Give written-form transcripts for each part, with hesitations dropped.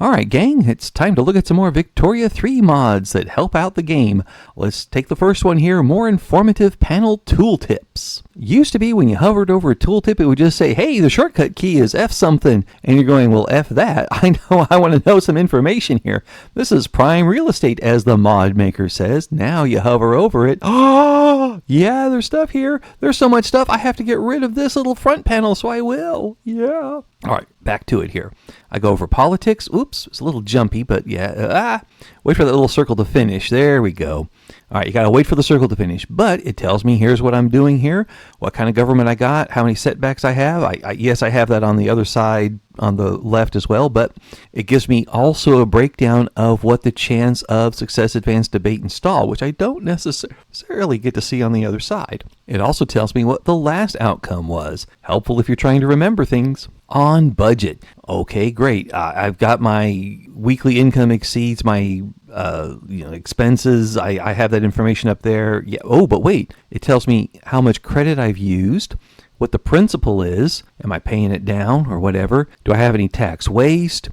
Alright gang, it's time to look at some more Victoria 3 mods that help out the game. Let's take the first one here, more informative panel tooltips. Used to be when you hovered over a tooltip, it would just say, hey, the shortcut key is F something, and you're going, well, F that. I want to know some information here. This is prime real estate, as the mod maker says. Now you hover over it. Oh, yeah, there's stuff here. There's so much stuff, I have to get rid of this little front panel, so I will. Yeah. All right, back to it here. I go over politics. Oops, it's a little jumpy, but yeah. Wait for that little circle to finish. There we go. All right, you got to wait for the circle to finish. But it tells me here's what I'm doing here, what kind of government I got, how many setbacks I have. Yes, I have that on the other side, on the left as well, but it gives me also a breakdown of what the chance of success, advance, debate, and stall, which I don't necessarily get to see on the other side. It also tells me what the last outcome was. Helpful if you're trying to remember things. On budget. Okay, great. I've got my weekly income exceeds my expenses. I have that information up there. Yeah. Oh, but wait. It tells me how much credit I've used, what the principal is. Am I paying it down or whatever? Do I have any tax waste?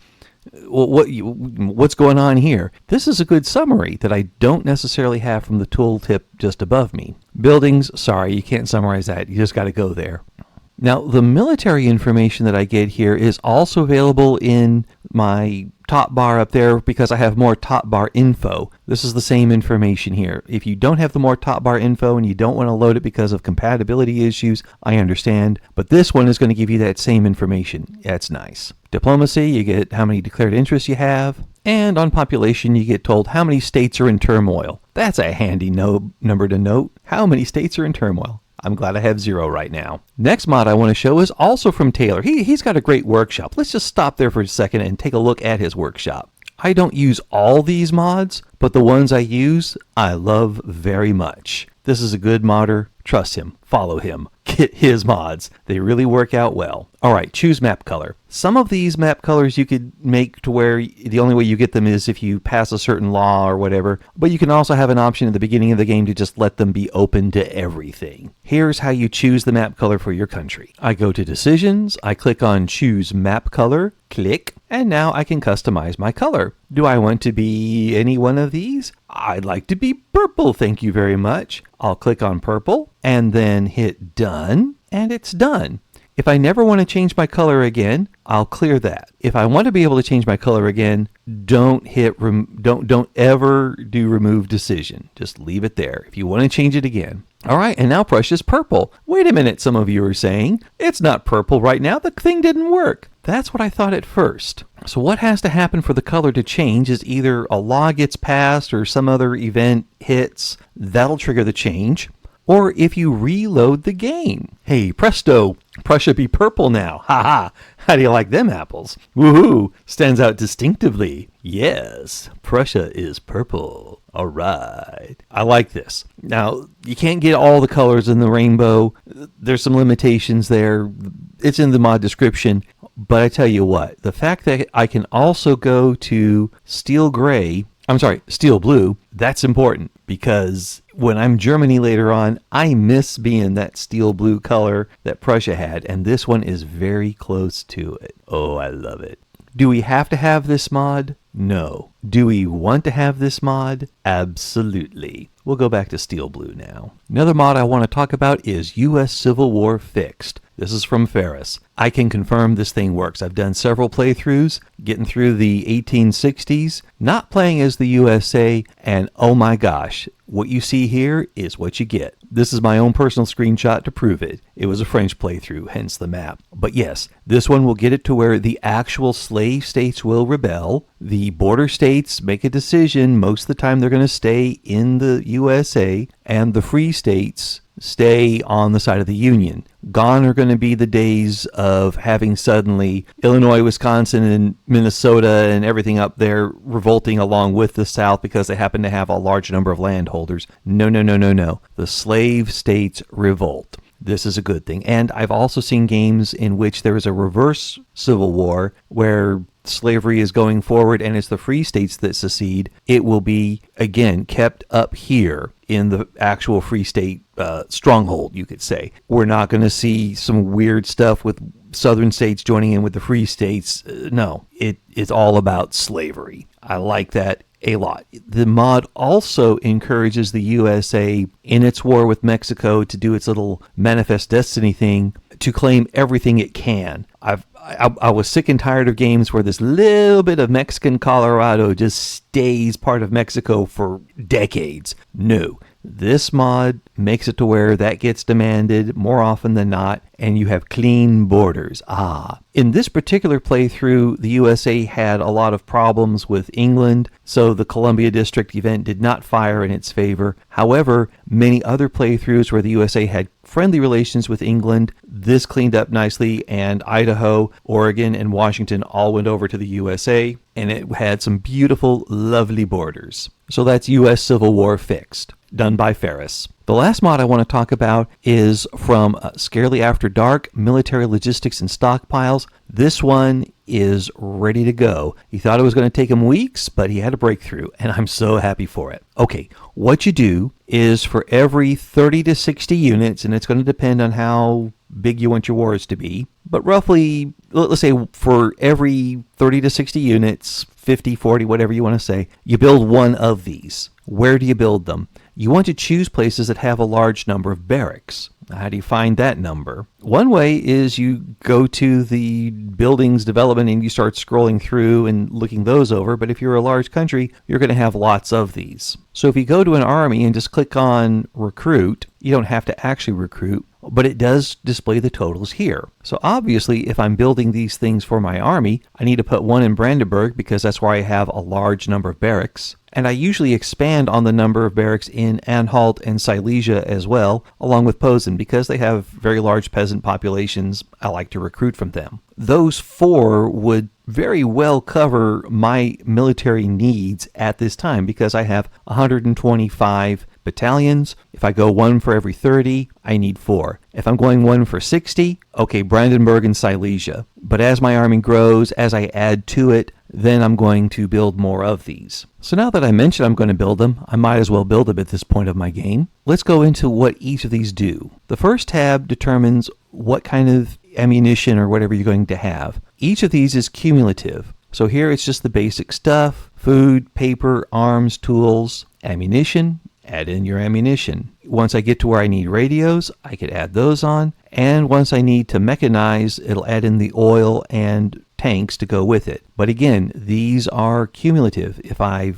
What's going on here? This is a good summary that I don't necessarily have from the tooltip just above me. Buildings, sorry, you can't summarize that. You just got to go there. Now, the military information that I get here is also available in my top bar up there because I have more top bar info. This is the same information here. If you don't have the more top bar info and you don't want to load it because of compatibility issues, I understand. But this one is going to give you that same information. That's nice. Diplomacy, you get how many declared interests you have. And on population, you get told how many states are in turmoil. That's a handy number to note. How many states are in turmoil? I'm glad I have 0 right now. Next mod I want to show is also from Taylor. He's got a great workshop. Let's just stop there for a second and take a look at his workshop. I don't use all these mods, but the ones I use, I love very much. This is a good modder. Trust him. Follow him. Get his mods. They really work out well. All right, choose map color. Some of these map colors you could make to where the only way you get them is if you pass a certain law or whatever, but you can also have an option at the beginning of the game to just let them be open to everything. Here's how you choose the map color for your country. I go to decisions, I click on choose map color, click, and now I can customize my color. Do I want to be any one of these? I'd like to be purple, thank you very much. I'll click on purple and then hit done, and it's done. If I never want to change my color again, I'll clear that. If I want to be able to change my color again, don't ever do remove decision. Just leave it there if you want to change it again. All right, and now Prussia's purple. Wait a minute, some of you are saying. It's not purple right now. The thing didn't work. That's what I thought at first. So what has to happen for the color to change is either a law gets passed or some other event hits. That'll trigger the change. Or if you reload the game. Hey, presto, Prussia be purple now. Ha ha. How do you like them apples? Woohoo, stands out distinctively. Yes, Prussia is purple. All right. I like this. Now, you can't get all the colors in the rainbow. There's some limitations there. It's in the mod description. But I tell you what, the fact that I can also go to steel blue, that's important because when I'm Germany later on, I miss being that steel blue color that Prussia had, and this one is very close to it. Oh, I love it. Do we have to have this mod? No. Do we want to have this mod? Absolutely. We'll go back to steel blue now. Another mod I want to talk about is U.S. Civil War Fixed. This is from Ferris. I can confirm this thing works. I've done several playthroughs, getting through the 1860s, not playing as the USA, and oh my gosh, what you see here is what you get. This is my own personal screenshot to prove it. It was a French playthrough, hence the map. But yes, this one will get it to where the actual slave states will rebel. The border states make a decision. Most of the time they're going to stay in the USA, and the free states stay on the side of the Union. Gone are going to be the days of having suddenly Illinois, Wisconsin, and Minnesota and everything up there revolting along with the South because they happen to have a large number of landholders. No. The slave states revolt. This is a good thing. And I've also seen games in which there is a reverse civil war where slavery is going forward and it's the free states that secede. It will be, again, kept up here in the actual free state stronghold, you could say. We're not going to see some weird stuff with southern states joining in with the free states. No, it is all about slavery. I like that a lot. The mod also encourages the USA in its war with Mexico to do its little manifest destiny thing to claim everything it can. I was sick and tired of games where this little bit of Mexican Colorado just stays part of Mexico for decades. No. This mod makes it to where that gets demanded more often than not, and you have clean borders. In this particular playthrough, the USA had a lot of problems with England, so the Columbia District event did not fire in its favor. However, many other playthroughs where the USA had friendly relations with England, this cleaned up nicely, and Idaho, Oregon, and Washington all went over to the USA, and it had some beautiful, lovely borders. So that's U.S. Civil War fixed, done by Ferris. The last mod I want to talk about is from Scarily After Dark, Military Logistics and Stockpiles. This one is ready to go. He thought it was going to take him weeks, but he had a breakthrough, and I'm so happy for it. Okay, what you do is for every 30 to 60 units, and it's going to depend on how big you want your wars to be, but roughly, let's say for every 30 to 60 units, 50, 40, whatever you want to say, you build one of these. Where do you build them? You want to choose places that have a large number of barracks. How do you find that number? One way is you go to the buildings development and you start scrolling through and looking those over. But if you're a large country, you're going to have lots of these. So if you go to an army and just click on recruit, you don't have to actually recruit, but it does display the totals here. So obviously, if I'm building these things for my army, I need to put one in Brandenburg because that's where I have a large number of barracks. And I usually expand on the number of barracks in Anhalt and Silesia as well, along with Posen, because they have very large peasant populations. I like to recruit from them. Those 4 would very well cover my military needs at this time because I have 125 battalions. If I go 1 for every 30, I need 4. If I'm going 1 for 60, okay, Brandenburg and Silesia. But as my army grows, as I add to it, then I'm going to build more of these. So now that I mentioned I'm going to build them, I might as well build them at this point of my game. Let's go into what each of these do. The first tab determines what kind of ammunition or whatever you're going to have. Each of these is cumulative. So here it's just the basic stuff: food, paper, arms, tools, ammunition. Add in your ammunition. Once I get to where I need radios, I could add those on. And once I need to mechanize, it'll add in the oil and tanks to go with it. But again, these are cumulative. If I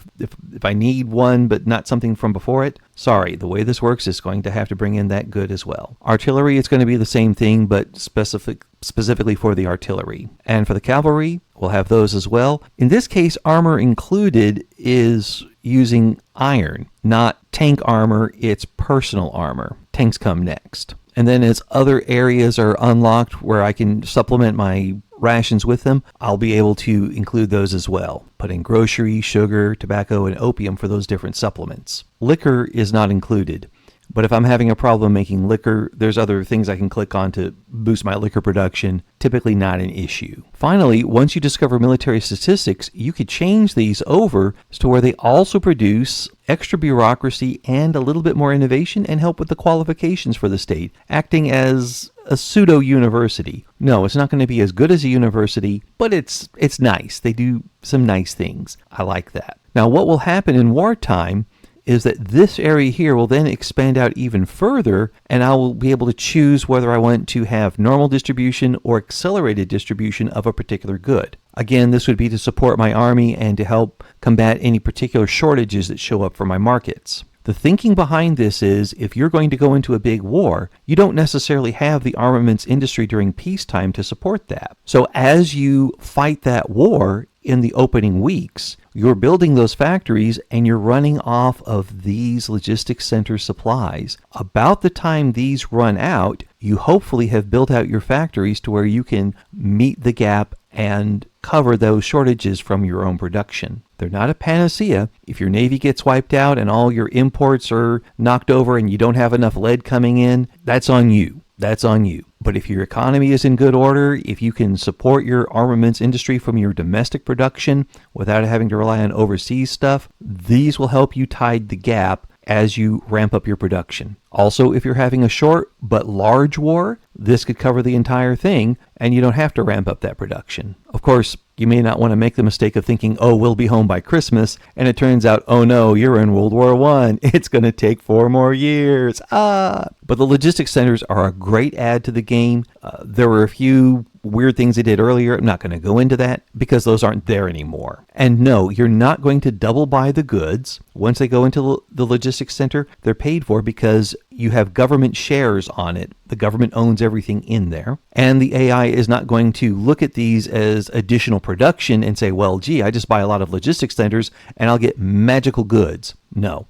need one but not something from before it, sorry, the way this works is going to have to bring in that good as well. Artillery, it's going to be the same thing, but specifically for the artillery. And for the cavalry, we'll have those as well. In this case, armor included is using iron, not tank armor, it's personal armor. Tanks come next. And then as other areas are unlocked where I can supplement my rations with them, I'll be able to include those as well. Put in grocery, sugar, tobacco, and opium for those different supplements. Liquor is not included. But if I'm having a problem making liquor, there's other things I can click on to boost my liquor production. Typically not an issue. Finally, once you discover military statistics, you could change these over to where they also produce extra bureaucracy and a little bit more innovation and help with the qualifications for the state, acting as a pseudo-university. No, it's not going to be as good as a university, but it's nice. They do some nice things. I like that. Now, what will happen in wartime is that this area here will then expand out even further, and I will be able to choose whether I want to have normal distribution or accelerated distribution of a particular good. Again, this would be to support my army and to help combat any particular shortages that show up for my markets. The thinking behind this is if you're going to go into a big war, you don't necessarily have the armaments industry during peacetime to support that. So as you fight that war in the opening weeks, you're building those factories and you're running off of these logistics center supplies. About the time these run out, you hopefully have built out your factories to where you can meet the gap and cover those shortages from your own production. They're not a panacea. If your Navy gets wiped out and all your imports are knocked over and you don't have enough lead coming in, that's on you. That's on you. But if your economy is in good order, if you can support your armaments industry from your domestic production without having to rely on overseas stuff, these will help you tide the gap as you ramp up your production. Also, if you're having a short but large war, this could cover the entire thing, and you don't have to ramp up that production. Of course, you may not want to make the mistake of thinking, oh, we'll be home by Christmas, and it turns out, oh no, you're in World War I. It's going to take 4 more years. But the logistics centers are a great add to the game. There were a few weird things they did earlier. I'm not going to go into that because those aren't there anymore. And no, you're not going to double buy the goods. Once they go into the logistics center, they're paid for because you have government shares on it. The government owns everything in there. And the AI is not going to look at these as additional production and say, well, gee, I just buy a lot of logistics centers and I'll get magical goods. No,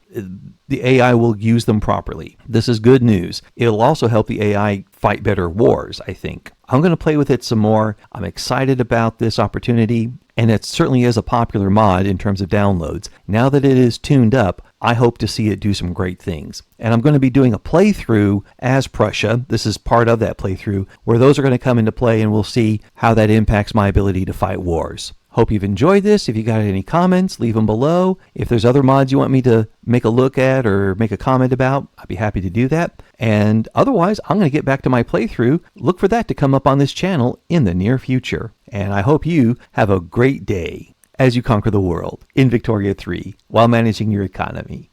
the AI will use them properly. This is good news. It'll also help the AI fight better wars, I think. I'm going to play with it some more. I'm excited about this opportunity, and it certainly is a popular mod in terms of downloads. Now that it is tuned up, I hope to see it do some great things. And I'm going to be doing a playthrough as Prussia. This is part of that playthrough, where those are going to come into play, and we'll see how that impacts my ability to fight wars. Hope you've enjoyed this. If you got any comments, leave them below. If there's other mods you want me to make a look at or make a comment about, I'd be happy to do that. And otherwise, I'm going to get back to my playthrough. Look for that to come up on this channel in the near future. And I hope you have a great day as you conquer the world in Victoria 3 while managing your economy.